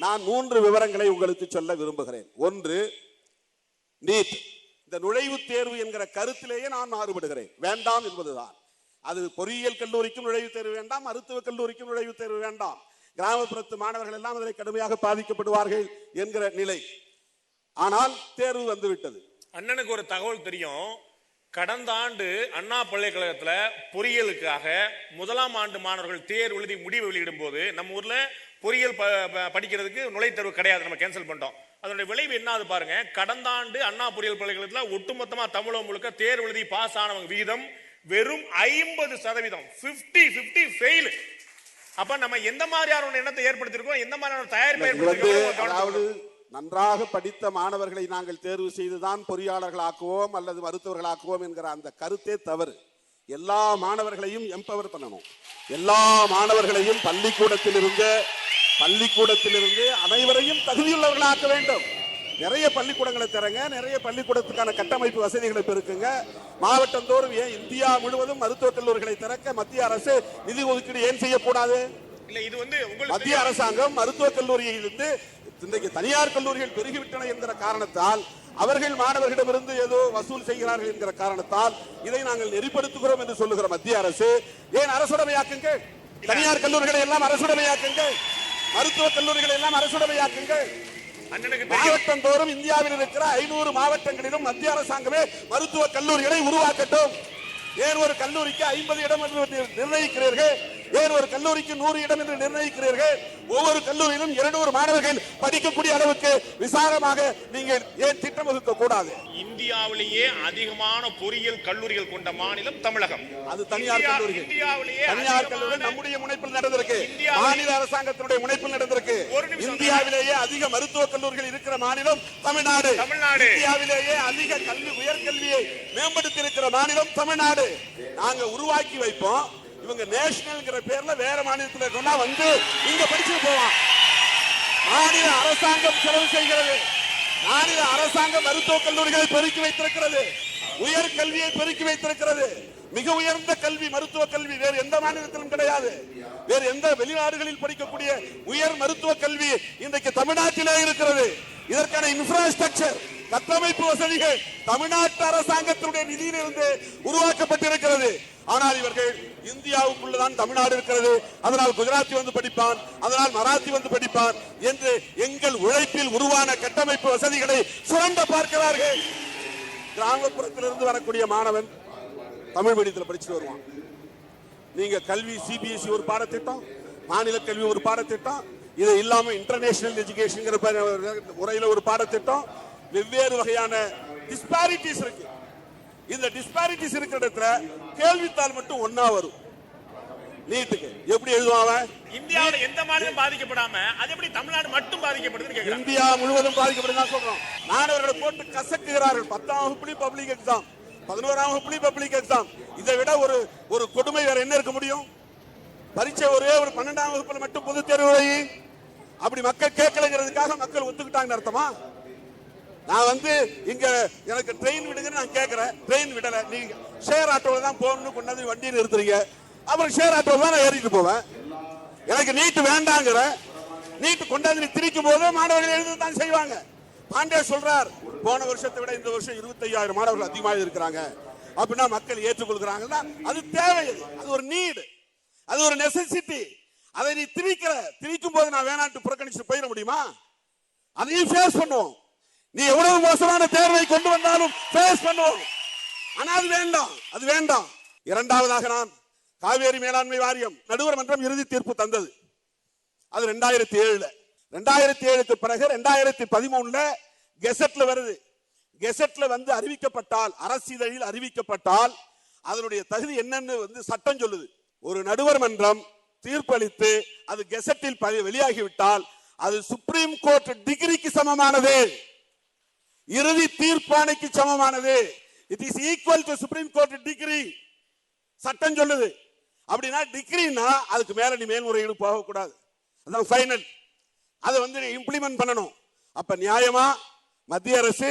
நான் 3 விவரங்களை உங்களுக்கு சொல்ல விரும்புகிறேன். ஒன்று, நீட். இந்த நுழைவுத் தேர்வு என்கிற கருத்திலேயே நான் மாறுபடுகிறேன். வேண்டாம் என்பதுதான். அது பொறியியல் கல்லூரிக்கும் நுழைவுத் தேர்வு வேண்டாம், மருத்துவக் கல்லூரிக்கும் நுழைவுத் தேர்வு வேண்டாம். கிராமப்புறத்து மாணவர்கள் எல்லாம் அதில் கடுமையாக பாதிக்கப்படுவார்கள் என்கிற நிலை. ஆனால் தேர்வு வந்துவிட்டது. அண்ணனுக்கு ஒரு தகவல் தெரியும். கடந்த ஆண்டு அண்ணா பல்கலைக்கழகத்தில் பொறியியலுக்காக 1ஆம் ஆண்டு மாணவர்கள் தேர்வு எழுதி முடிவு வெளியிடும் போது நம்ம ஊர்ல பொறியியல் படிக்கிறதுக்கு நுழைவுத்தேர்வு கிடையாது, நம்ம கேன்சல் பண்ணிட்டோம். அதனுடைய விளைவு என்ன பாருங்க. கடந்த ஆண்டு அண்ணா பொறியியல் பல்கலைக்கழகத்தில் ஒட்டுமொத்தமா தமிழகம் முழுக்க தேர்வு எழுதி பாஸ் ஆனவங்க விகிதம் வெறும் 50%. 50 ஃபெயில். அப்ப நம்ம எந்த மாதிரியான எண்ணத்தை ஏற்படுத்திருக்கோம், எந்த மாதிரியான தயாரிப்பை ஏற்படுத்திருக்கோம். நன்றாக படித்த மாணவர்களை நாங்கள் தேர்வு செய்துதான் பொறியாளர்களாக்குவோம் அல்லது மருத்துவர்களாக்குவோம் என்கிற அந்த கருத்தே தவறு. எல்லா மாணவர்களையும் எம்பவர் பண்ணணும். எல்லா மாணவர்களையும் பள்ளிக்கூடத்திலிருந்து அனைவரையும் தகுதியுள்ளவர்களாக்க வேண்டும். நிறைய பள்ளிக்கூடங்களை தரங்க, நிறைய பள்ளிக்கூடத்துக்கான கட்டமைப்பு வசதிகளை பெருக்குங்க. மாவட்டம் தோறும் ஏன் இந்தியா முழுவதும் மருத்துவக் கல்லூரிகளை திறக்க மத்திய அரசு நிதி ஒதுக்கீடு ஏன் செய்யக்கூடாது? மத்திய அரசாங்கம் மருத்துவக் கல்லூரியிலிருந்து இன்றைக்கு தனியார் கல்லூரிகள் பெருகிவிட்டன என்கிற காரணத்தால், அவர்கள் மாணவர்களிடமிருந்து ஏதோ வசூல் செய்கிறார்கள் என்கிற காரணத்தால் இதை நாங்கள் நெறிப்படுத்துகிறோம் என்று சொல்லுகிற மத்திய அரசு ஏன் அரசுடைமையாக்குங்கள்? தனியார் கல்லூரிகளை எல்லாம் அரசுடைமையாக்குங்கள், மருத்துவக் கல்லூரிகளை எல்லாம் அரசுடைமையாக்குங்கள். மாவட்டம் தோறும் இந்தியாவில் இருக்கிற 500 மாவட்டங்களிலும் மத்திய அரசாங்கமே மருத்துவக் கல்லூரிகளை உருவாக்கட்டும். ஏன் ஒரு கல்லூரிக்கு 50 இடம் என்று நிர்ணயிக்கிறீர்கள்? ஏன் ஒரு கல்லூரிக்கு 100 இடம் என்று நிர்ணயிக்கிறீர்கள்? ஒவ்வொரு கல்லூரியிலும் 200 மாணவர்கள் படிக்கக்கூடிய அளவுக்கு விசாலமாக நீங்கள் ஏன் திட்டம் வகுக்க கூடாது? இந்தியாவிலேயே அதிகமான பொறியியல் கல்லூரிகள் கொண்ட மாநிலம் தமிழகம். அது தனியார் கல்லூரிகள். தனியார் கல்லூரிகள் நம்முடைய முனைப்பில் நடந்திருக்கு, மாநில அரசாங்கத்தினுடைய முனைப்பில் நடந்திருக்கு. இந்தியாவிலேயே அதிக மருத்துவக் கல்லூரிகள் இருக்கிற மாநிலம் தமிழ்நாடு. இந்தியாவிலேயே அதிக கல்வி உயர்கல்வியை மேம்படுத்தி இருக்கிற மாநிலம் தமிழ்நாடு. நாங்க உருவாக்கி வைப்போம். இவங்க நேஷனல் பேர்ல வேற மாநிலத்தில் இருக்கா வந்து இங்க படிச்சு போவான். மாநில அரசாங்கம் செலவு செய்கிறது. மாநில அரசாங்கம் மருத்துவக் கல்லூரிகளை பெருக்கி வைத்திருக்கிறது, உயர் கல்வியை பெருக்கி வைத்திருக்கிறது. மிக உயர்ந்த கல்வி மருத்துவக் கல்வி வேறு எந்த மாநிலத்திலும் கிடையாது. வேறு எந்த வெளிநாடுகளில் படிக்கக்கூடிய உயர் மருத்துவக் கல்வி இன்றைக்கு தமிழ்நாட்டிலே இருக்கிறது. இதற்கான இன்ஃப்ராஸ்ட்ரக்சர் கட்டமைப்பு வசதிகள் தமிழ்நாட்டு அரசாங்கத்தினுடைய நிதியிலிருந்து உருவாக்கப்பட்டிருக்கிறது. ஆனால் இவர்கள் இந்தியாவுக்குள்ளதான் தமிழ்நாடு இருக்கிறது, அதனால் குஜராத்தி வந்து படிப்பான், அதனால் மராத்தி வந்து படிப்பான் என்று எங்கள் உழைப்பில் உருவான கட்டமைப்பு வசதிகளை சுரண்ட பார்க்கிறார்கள். கிராமப்புறத்திலிருந்து வரக்கூடிய மாணவன் தமிழ் மீடியத்தில் படிச்சுட்டு வருவான். நீங்க கல்வி சிபிஎஸ்இ ஒரு பாடத்திட்டம், மாநில கல்வி ஒரு பாடத்திட்டம், இது இல்லாம இன்டர்நேஷனல் எஜுகேஷன் முறையில் ஒரு பாடத்திட்டம், வெவ்வேறு வகையான டிஸ்பாரிட்டிஸ் இருக்கு. இந்த டிஸ்பாரிட்டிஸ் இருக்கிற இடத்துல கேள்வித்தாள் மட்டும் ஒன்னா வரும். நீட்டுக்கு எப்படி எழுதுவாங்க? இந்தியாவில் எந்த மாநிலம் பாதிக்கப்படாம அது எப்படி தமிழ்நாடு மட்டும் பாதிக்கப்படுதுன்னு கேக்குறாங்க. இந்தியா முழுவதும் பாதிக்கப்படுது சொல்றோம். மாணவர்களை போட்டு கசக்குகிறார்கள். 10ஆம் வகுப்புல பப்ளிக் எக்ஸாம், 11ஆம் வகுப்புல பப்ளிக் எக்ஸாம். இதை விட ஒரு கொடுமை வேற என்ன இருக்க முடியும்? பரீட்சை ஒரே ஒரு 12ஆம் வகுப்புல மட்டும் பொது தேர்வு வை. அப்படி மக்கள் கேட்கலங்கிறதுக்காக மக்கள் ஒத்துக்கிட்டாங்கன்னு அர்த்தமா? நான் வந்து இங்க எனக்கு ட்ரெயின் விடுங்கன்னு நான் கேட்கிறேன், ட்ரெயின் விடல. நீங்க ஷேர் ஆட்டோல தான் போகணும்னு கொண்டாந்து வண்டியை நிறுத்துறீங்க, அப்புறம் ஷேர் ஆட்டோல தான் நான் ஏறிட்டு போவேன். எனக்கு நீட்டு வேண்டாங்கிற, நீட்டு கொண்டாந்து திரிக்கும் போது மாணவர்கள் எழுதுதான் செய்வாங்க. பாண்டே சொல்றார், போன வருஷத்தை விட இந்த வருஷம் 25,000 மாணவர்கள் அதிகமாக இருக்கிறாங்க அப்படின்னா மக்கள் ஏற்றுக்கொள்கிறாங்கன்னா அது தேவை, அது ஒரு நீடு, அது ஒரு நெசசிட்டி. அதை நீ திரிக்கும் போது நான் வேணாட்டு புறக்கணிச்சு போயிட முடியுமா? அதையும் ஃபேஸ் பண்ணுவோம். நீ எவ்வளவு மோசமான தேர்வை கொண்டு வந்தாலும் ஃபேஸ் பண்ணுவோம். ஆனா அது வேண்டாம். இரண்டாவதாக நான் காவேரி மேலாண்மை வாரியம் நடுவர் மன்றம் இறுதி தீர்ப்பு தந்தது. அது 2007. 2007க்கு பிறகு 2013 கெசட்ல வருது. கெசட்ல வந்து அறிவிக்கப்பட்டால், அரசிதழில் அறிவிக்கப்பட்டால் அதனுடைய தகுதி என்னன்னு வந்து சட்டம் சொல்லுது. ஒரு நடுவர் மன்றம் தீர்ப்பளித்து அது கெசட்டில் வெளியாகிவிட்டால் அது சுப்ரீம் கோர்ட் டிகிரிக்கு சமமானது, இறுதி தீர்ப்பாணைக்கு சமமானது. It is equal to supreme court degree. சட்டம் சொல்லுது. அப்படின்னா டிகிரினா அதுக்கு மேல நீ மேல்முறையீடு போக கூடாது, அதான் ஃபைனல். அதை வந்து இம்ப்ளிமெண்ட் பண்ணணும். அப்ப நியாயமா மத்திய அரசு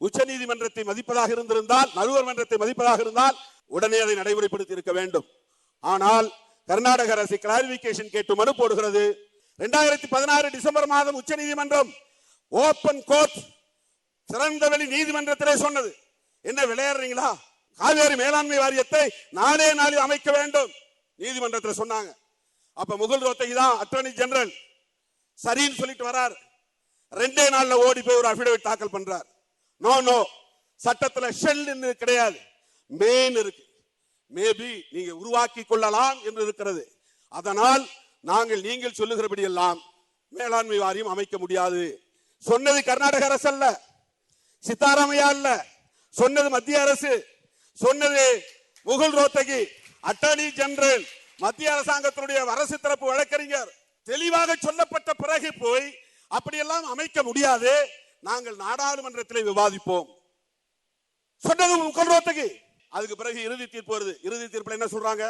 உச்ச நீதிமன்றத்தை மதிப்பதாக இருந்திருந்தால், நடுவர் மன்றத்தை மதிப்பதாக இருந்தால் உடனே அதை நடைமுறைப்படுத்தி இருக்க வேண்டும். ஆனால் கர்நாடக அரசு கிளாரிபிகேஷன் கேட்டு மனு போடுகிறது. 2016 டிசம்பர் மாதம் உச்ச நீதிமன்றம் ஓபன் கோர்ட் திறந்தவெளி நீதிமன்றத்திலே சொன்னது என்ன விளையாடுறீங்களா, காவேரி மேலாண்மை வாரியத்தை நாளே நாளில் அமைக்க வேண்டும் நீதிமன்றத்தில் சொன்னாங்க. அப்ப முகுல் ரோத்தகி தான் அட்டர்னி ஜெனரல் சரின்னு சொல்லிட்டு வரார். 2 நாள்ல ஓடி போய் ஒரு அபிடவிட் தாக்கல் பண்றார். நோ சட்டத்துல ஷெல் கிடையாது, மேன் இருக்கு. மேபி நீங்க உருவாக்கி கொள்ளலாம் என்று இருக்கிறது. அதனால் நாங்கள் நீங்கள் சொல்லுகிறபடி எல்லாம் மேலாண்மை வாரியம் அமைக்க முடியாது. சொன்னது கர்நாடக அரசு அல்ல, சித்தாராமையா அல்ல, சொன்னது மத்திய அரசு, சொன்னது முகுல் ரோத்தகி அட்டர்னி ஜெனரல், மத்திய அரசாங்கத்தினுடைய அரசு தரப்பு வழக்கறிஞர். தெளிவாக சொல்லப்பட்ட பிறகு போய் அப்படியெல்லாம் அமைக்க முடியாது, நாங்கள் நாடாளுமன்றத்தில் விவாதிப்போம் சொன்னது முகுல் ரோத்தகி. அதுக்கு பிறகு இறுதி தீர்ப்பு வருது. இறுதி தீர்ப்புல என்ன சொல்றாங்க,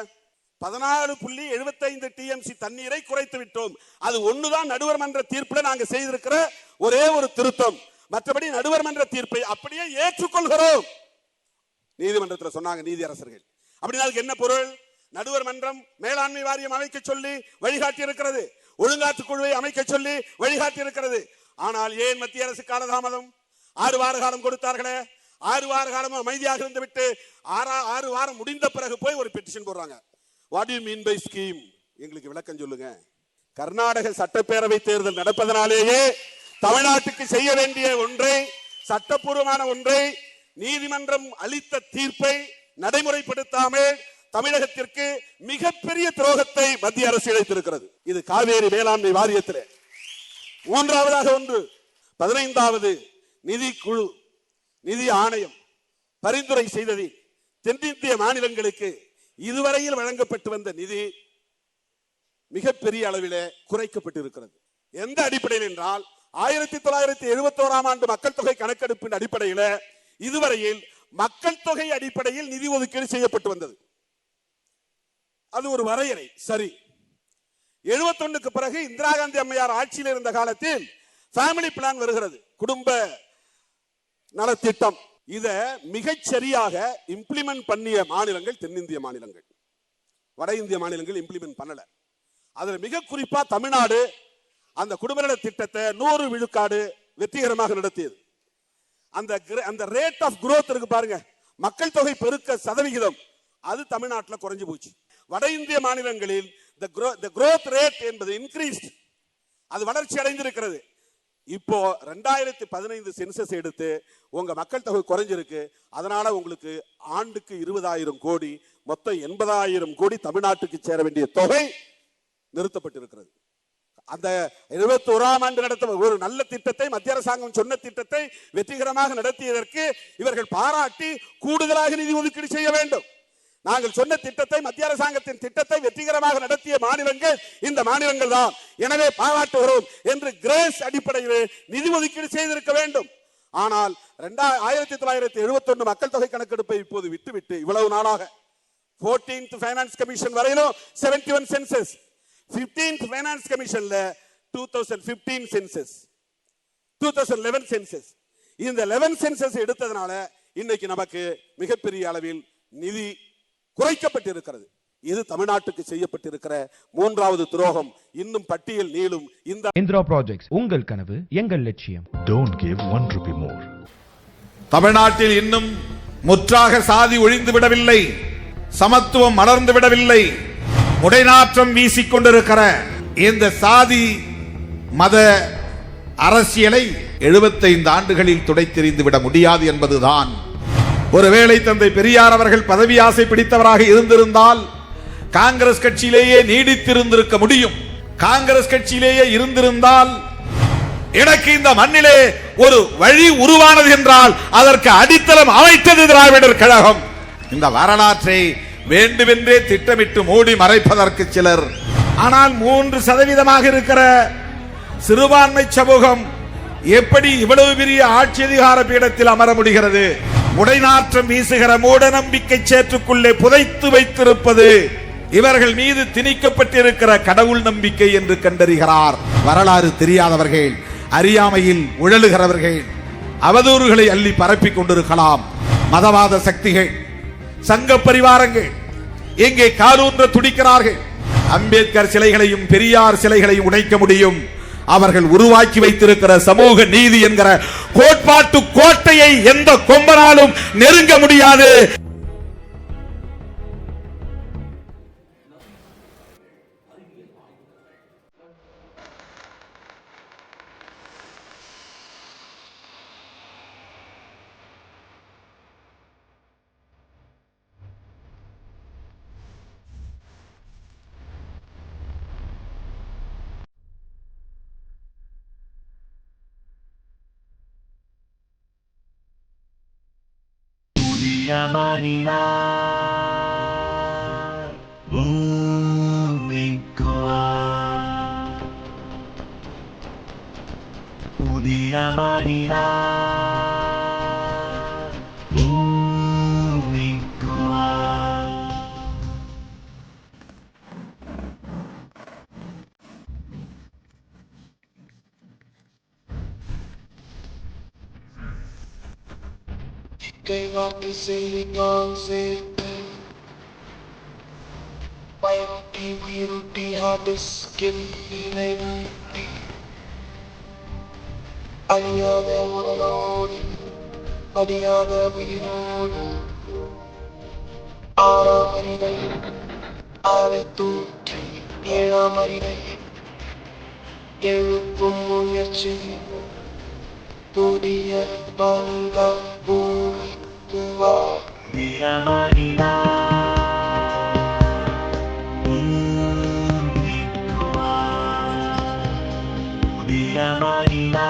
14.75 TMC தண்ணீரை குறைத்து விட்டோம். அது ஒண்ணுதான் நடுவர் மன்ற தீர்ப்புல நாங்க செய்திருக்கிற ஒரே ஒரு திருத்தம். மற்றபடி நடுவர் மன்ற தீர்ப்பை அப்படியே ஏற்றுக்கொள்கிறோம் நீதிமன்றத்தில் சொன்னாங்க நீதியரசர்கள். அப்படின்னா அதுக்கு என்ன பொருள்? நடுவர் மன்றம் மேலாண்மை வாரியம் அமைக்க சொல்லி வழிகாட்டி இருக்கிறது, ஒழுங்காற்று குழுவை அமைக்க சொல்லி வழிகாட்டி இருக்கிறது. ஆனால் ஏன் மத்திய அரசு காலதாமதம்? 6 வார காலம் கொடுத்தார்களே, 6 வார காலம் அமைதியாக இருந்து விட்டு 6 வாரம் முடிந்த பிறகு போய் ஒரு பெட்டிஷன் போடுறாங்க. What you mean by scheme? எங்களுக்கு விளக்கம் சொல்லுங்க. கர்நாடக சட்டப்பேரவை தேர்தல் நடப்பதனாலேயே தமிழ்நாட்டுக்கு செய்ய வேண்டிய ஒன்றை, சட்டப்பூர்வமான ஒன்றை, நீதிமன்றம் அளித்த தீர்ப்பை நடைமுறைப்படுத்தாமல் தமிழகத்திற்கு மிகப்பெரிய துரோகத்தை மத்திய அரசு இழைத்திருக்கிறது. இது காவேரி மேலாண்மை வாரியத்திலே. மூன்றாவதாக ஒன்று, 15வது நிதி குழு, நிதி ஆணையம் பரிந்துரை செய்தது தென்னிந்திய மாநிலங்களுக்கு இதுவரையில் வழங்கப்பட்டு வந்த நிதி மிகப்பெரிய அளவிலே குறைக்கப்பட்டிருக்கிறது. எந்த அடிப்படையில் என்றால் 1971 ஆண்டு மக்கள் தொகை கணக்கெடுப்பின் அடிப்படையில் இதுவரையில் மக்கள் தொகை அடிப்படையில் நிதி ஒதுக்கீடு செய்யப்பட்டு வந்தது. அது ஒரு வரையறை, சரி. 71க்கு பிறகு இந்திரா காந்தி அம்மையார் ஆட்சியில் இருந்த காலத்தில் ஃபேமிலி பிளான் வருகிறது, குடும்ப நலத்திட்டம். இத மிகச் சரியாக இம்ப்ளிமெண்ட் பண்ணிய மாநிலங்கள் தென்னிந்திய மாநிலங்கள், வட இந்திய மாநிலங்கள் இம்ப்ளிமெண்ட் பண்ணல. அதுல மிக குறிப்பா தமிழ்நாடு அந்த குடும்ப நல திட்டத்தை 100 விழுக்காடு வெற்றிகரமாக நடத்தியது. அந்த ரேட் ஆஃப் growth இருக்கு பாருங்க, மக்கள் தொகை பெருக்க சதவிகிதம், அது தமிழ்நாட்டில் குறைஞ்சு போச்சு. வட இந்திய மாநிலங்களில் the growth rate என்பது increased, அது வளர்ச்சி அடைந்திருக்கிறது. இப்போ 2015 சென்சஸ் எடுத்து உங்க மக்கள் தொகை குறைஞ்சிருக்கு, அதனால உங்களுக்கு ஆண்டுக்கு 20,000 கோடி, மொத்தம் 80,000 கோடி தமிழ்நாட்டுக்கு சேர வேண்டிய தொகை நிறுத்தப்பட்டிருக்கிறது. அந்த 71ஆம் ஆண்டு நடத்த ஒரு நல்ல திட்டத்தை, மத்திய அரசாங்கம் சொன்ன திட்டத்தை வெற்றிகரமாக நடத்தியதற்கு இவர்கள் பாராட்டி கூடுதலாக நிதி ஒதுக்கீடு செய்ய வேண்டும். நாங்கள் சொன்ன திட்டத்தை, மத்திய அரசாங்கத்தின் திட்டத்தை வெற்றிகரமாக நடத்திய மாநிலங்கள் இந்த மாநிலங்கள் தான், எனவே பாராட்டுகிறோம் என்று கிரேஸ் அடிப்படையில் நிதி ஒதுக்கீடு செய்திருக்க வேண்டும். ஆனால் 1971 மக்கள் தொகை கணக்கெடுப்பை இப்போது விட்டுவிட்டு இவ்வளவு நாளாக 14th ஃபைனான்ஸ் கமிஷன் வரையிலும் 71 சென்சஸ், 15th ஃபைனான்ஸ் கமிஷன்ல 2015 சென்சஸ், 2011 சென்சஸ். இந்த 11 சென்சஸ் எடுத்ததனால இன்னைக்கு நமக்கு மிகப்பெரிய அளவில் நிதி குறைக்கப்பட்டிருக்கிறது. இது தமிழ்நாட்டுக்கு செய்யப்பட்டிருக்கிற 3வது துரோகம். இன்னும் பட்டியல் நீளும். இந்த இந்திரா ப்ராஜெக்ட்ஸ், உங்கள் கனவு எங்கள் லட்சியம். Don't give 1 rupee more. தமிழ்நாட்டில் இன்னும் முற்றாக சாதி ஒழிந்து விடவில்லை, சமத்துவம் மலர்ந்து விடவில்லை. முடைநாற்றம் வீசிக்கொண்டிருக்கிற இந்த சாதி மத அரசியலை 75 ஆண்டுகளில் துடைத்தெறிந்து விட முடியாது என்பதுதான். ஒருவேளை தந்தை பெரியார் அவர்கள் பதவி ஆசை பிடித்தவராக இருந்திருந்தால் காங்கிரஸ் கட்சியிலேயே நீடித்திருந்திருக்க முடியும். காங்கிரஸ் கட்சியிலேயே இருந்திருந்தால் எனக்கு இந்த மண்ணிலே ஒரு வழி உருவானது என்றால் அதற்கு அடித்தளம் அமைத்தது திராவிடர் கழகம். இந்த வரலாற்றை வேண்டுமென்றே திட்டமிட்டு மூடி மறைப்பதற்கு சிலர். ஆனால் 3% இருக்கிற சிறுபான்மை சமூகம் எப்படி இவ்வளவு பெரிய ஆட்சி அதிகார பீடத்தில் அமர முடிகிறது? முடைநாற்றம் வீசுகிற மூட நம்பிக்கை சேற்றுக்குள்ளே புதைத்து வைத்திருப்பது இவர்கள் மீது திணிக்கப்பட்டிருக்கிற கடவுள் நம்பிக்கை என்று கண்டறிகிறார். வரலாறு தெரியாதவர்கள், அறியாமையில் உழலுகிறவர்கள் அவதூறுகளை அள்ளி பரப்பிக் கொண்டிருக்கலாம். மதவாத சக்திகள், சங்க பரிவாரங்கள் எங்கே காலூன்ற துடிக்கிறார்கள். அம்பேத்கர் சிலைகளையும் பெரியார் சிலைகளையும் உடைக்க முடியும். அவர்கள் உருவாக்கி வைத்திருக்கிற சமூக நீதி என்கிற கோட்பாட்டு கோட்டையை எந்த கொம்பனாலும் நெருங்க முடியாது. Gave up the sailing on sailing. Mighty beauty had the skin beauty. Any other alone, any other behold. Ara marinai, ara tutti, era marinai. Yerupum muyachi, pudiya banga buri. Dia Marina, Dia Marina,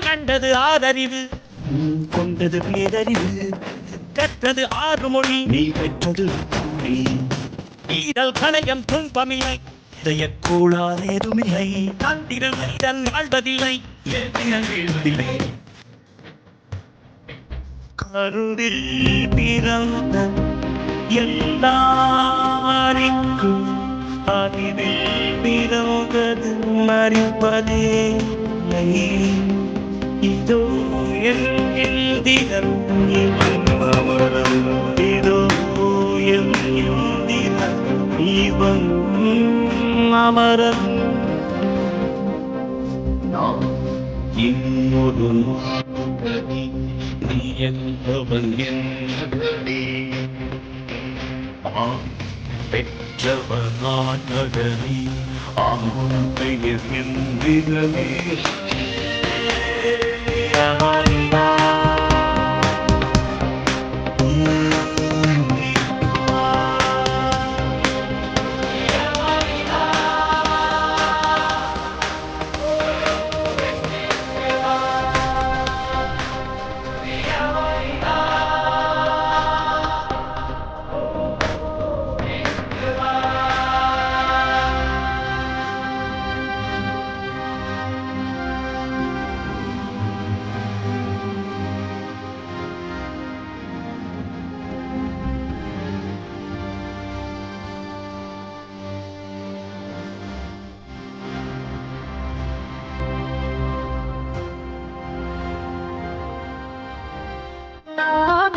கண்டது ஆதறிவு, கொண்டது பேரறிவு, கற்றது ஆறு மொழி, நீ பெற்றது கூறி. ஈரல் கணையம் துன்பமில்லை, இதயக்கூடாது ஏதுமில்லை, கண்டிருந்த இதன் வாழ்வதில்லை, வீழ்வதில்லை. கருவில் பிறந்த எல்லாருக்கும் அறிவில் பிறந்தது மறிப்பதே இல்லை. இதோ என் தினம் அமரம், இதோ என் தினம் இவன் அமரம். இன்னொரு நீ என்பவன் என்பதே பெற்றவனான் நகரி ஆமுன் பெயர் என்கிறமே.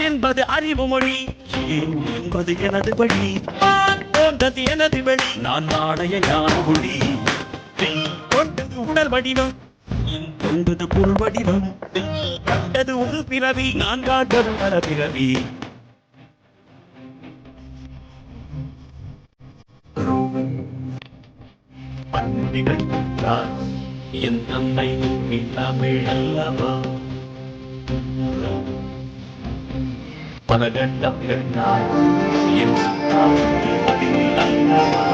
என்பது அறிவு மொழி, என்பது எனது வழி, போன்றது எனது வழி. நான் நாடைய ஞான மொழி, கொண்டது உடல் வடிவம், என்பது பொருள் வடிவம் கண்டது ஒரு பிறவி நான் காண்பது பல பிறவி பண்டிகள் என் தந்தை தமிழ் அல்லவா பல கண்டங்கள் என் தமிழ் அல்லவா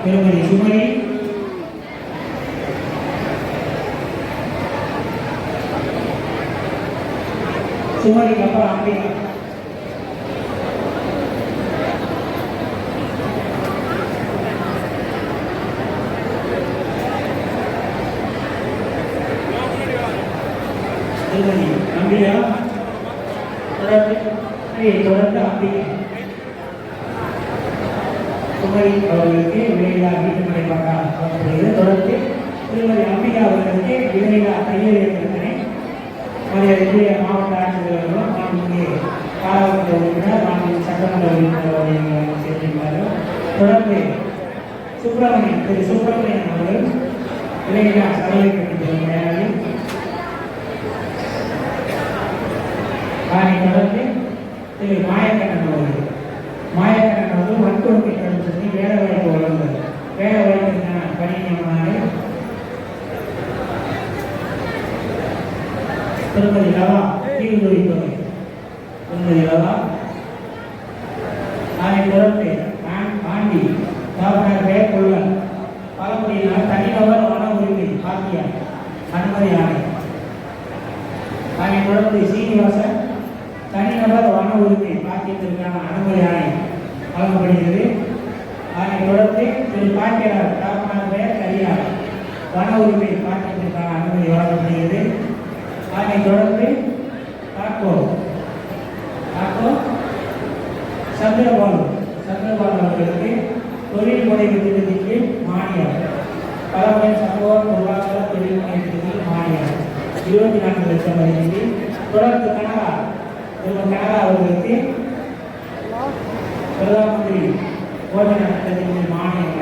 திருமதி சுமதி சுமதிக்கு அப்புறம் அம்பிகா திருமதி அம்பிகா தொடர்ந்து அம்பிகா குமரி அவர்களுக்கு விலையில்லா வீட்டுமனை பட்டா வழங்கப்படுகிறது. தொடர்ந்து திருமதி அம்பிகா அவர்களுக்கு விலையில்லா தையல் இயந்திரத்தினை மரியாதைக்குரிய மாவட்ட ஆட்சியர்களும் மாண்புமிகு பாராளுமன்ற உறுப்பினர் மாண்புமிகு சட்டமன்ற உறுப்பினர் அவர்கள் சேர்த்திருக்கிறார்கள். தொடர்ந்து திரு சுப்பிரமணியன் அவர்கள் விலையில்லா சலவை கட்டித்தரும் தயாரில் அதனைத் தொடர்ந்து திரு மாயக்கண்ணன் அவர்கள் வன்கொடுமை தடுப்பு சொல்லி வேலை வாய்ப்பு வழங்குவது வேலை வாய்ப்புக்கான பணி நியமனங்களை திருமதி லவா தீர்வுரிப்பது திருமதி லவா அதனைத் தொடர்ந்து ஆண்டி டாக்டர் பெயர்கொள்ளல் பழங்குடியினர் தனிநபர் வன உரிமை பாக்கிய அனுமதி ஆணை அதனைத் தொடர்ந்து சீனிவாசன் தனிநபர் வன உரிமை பாக்கியத்திற்கான அனுமதி ஆணை வழங்கப்படுகிறது. அதனைத் தொடர்ந்து திரு பாக்கியராஜ் டாக்டர் பெயர் கரியார் வன உரிமை பாக்கியத்திற்கான அனுமதி வழங்கப்படுகிறது. அதனைத் தொடர்ந்து தாக்கோ சந்திரபாலு அவர்களுக்கு தொழில் முனைவு திட்டத்திற்கு மானியம் பலமுறை சமூக பொருளாதார தொழில் முனைவு திட்டத்தில் மானியம் 24 லட்சம் வழங்கி தொடர்ந்து கனடா அவர்களுக்கு பிரதம மந்திரி போஜன திட்டத்தின் மானியம்